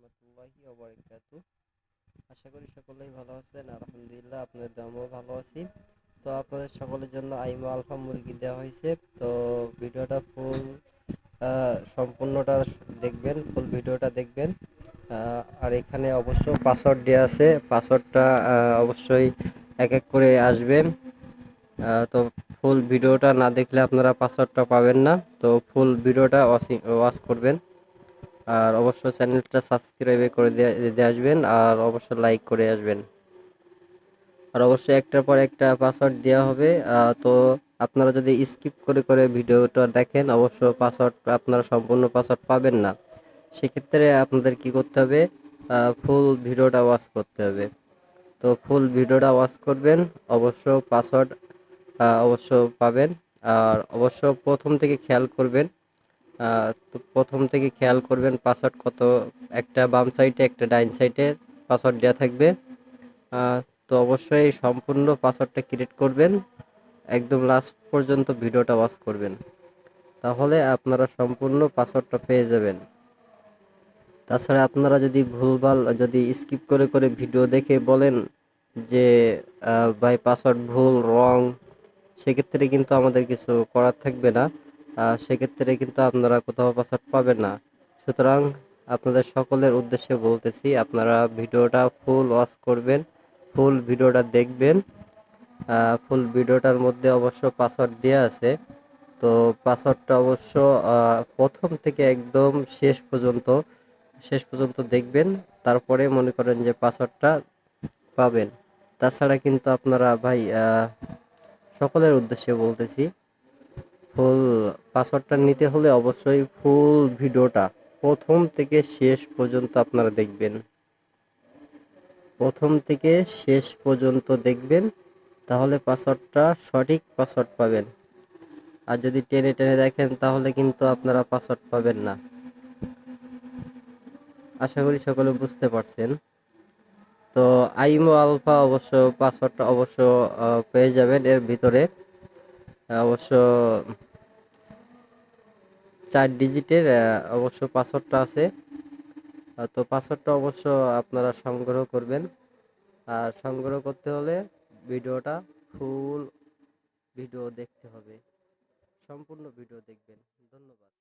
রহমতুল্লাহি ওয়া বারাকাতুহু। আশা করি সকলেই ভালো আছেন। আলহামদুলিল্লাহ আপনাদের দোয়ায় ভালো আছি। তো আপনাদের সকলের জন্য আইমো আলফা মুরগি দেওয়া হয়েছে। তো ভিডিওটা সম্পূর্ণটা দেখবেন, ফুল ভিডিওটা দেখবেন। আর এখানে অবশ্য পাসওয়ার্ড দেওয়া আছে, পাসওয়ার্ডটা অবশ্যই এক এক করে আসবে। তো ফুল ভিডিওটা না দেখলে আপনারা পাসওয়ার্ডটা পাবেন না। তো ফুল ভিডিওটা ওয়াচ করবেন। আর অবশ্যই চ্যানেলটা সাবস্ক্রাইব করে দিয়ে আসবেন, আর অবশ্যই লাইক করে আসবেন। আর অবশ্যই একটার পর একটা পাসওয়ার্ড দেওয়া হবে। তো আপনারা যদি স্কিপ করে করে ভিডিওটা দেখেন, অবশ্য পাসওয়ার্ড আপনারা সম্পূর্ণ পাসওয়ার্ড পাবেন না। সেক্ষেত্রে আপনাদের কি করতে হবে, ফুল ভিডিওটা ওয়াচ করতে হবে। তো ফুল ভিডিওটা ওয়াচ করবেন, অবশ্য পাসওয়ার্ড অবশ্য পাবেন। আর অবশ্য প্রথম থেকে খেয়াল করবেন, তো প্রথম থেকে খেয়াল করবেন পাসওয়ার্ড কত, একটা বাম সাইডে একটা ডাইন সাইডে পাসওয়ার্ড দেওয়া থাকবে। আহ, তো অবশ্যই সম্পূর্ণ পাসওয়ার্ডটা ক্রিয়েট করবেন, একদম লাস্ট পর্যন্ত ভিডিওটা ওয়াচ করবেন, তাহলে আপনারা সম্পূর্ণ পাসওয়ার্ডটা পেয়ে যাবেন। তাছাড়া আপনারা যদি ভুলভাল যদি স্কিপ করে করে ভিডিও দেখে বলেন যে ভাই পাসওয়ার্ড ভুল রং, সেক্ষেত্রে কিন্তু আমাদের কিছু করার থাকবে না। সেক্ষেত্রে কিন্তু আপনারা কোথাও পাসওয়ার্ড পাবেন না। সুতরাং আপনাদের সকলের উদ্দেশ্যে বলতেছি, আপনারা ভিডিওটা ফুল ওয়াচ করবেন, ফুল ভিডিওটা দেখবেন। ফুল ভিডিওটার মধ্যে অবশ্য পাসওয়ার্ড দেওয়া আছে। তো পাসওয়ার্ডটা অবশ্য প্রথম থেকে একদম শেষ পর্যন্ত দেখবেন, তারপরে মনে করেন যে পাসওয়ার্ডটা পাবেন। তাছাড়া কিন্তু আপনারা ভাই, সকলের উদ্দেশ্যে বলতেছি, ফুল পাসওয়ার্ডটা নিতে হলে অবশ্যই ফুল ভিডিওটা প্রথম থেকে শেষ পর্যন্ত আপনারা দেখবেন, প্রথম থেকে শেষ পর্যন্ত দেখবেন, তাহলে পাসওয়ার্ডটা সঠিক পাসওয়ার্ড পাবেন। আর যদি টেনে টেনে দেখেন তাহলে কিন্তু আপনারা পাসওয়ার্ড পাবেন না। আশা করি সকলে বুঝতে পারছেন। তো আইমো আলফা অবশ্য পাসওয়ার্ডটা অবশ্য পেয়ে যাবেন এর ভিতরে। অবশ্য 4 ডিজিটের অবশ্য পাসওয়ার্ডটা আছে। তো পাসওয়ার্ডটা অবশ্য আপনারা সংগ্রহ করবেন। আর সংগ্রহ করতে হলে ভিডিওটা ফুল ভিডিও দেখতে হবে, সম্পূর্ণ ভিডিও দেখবেন। ধন্যবাদ।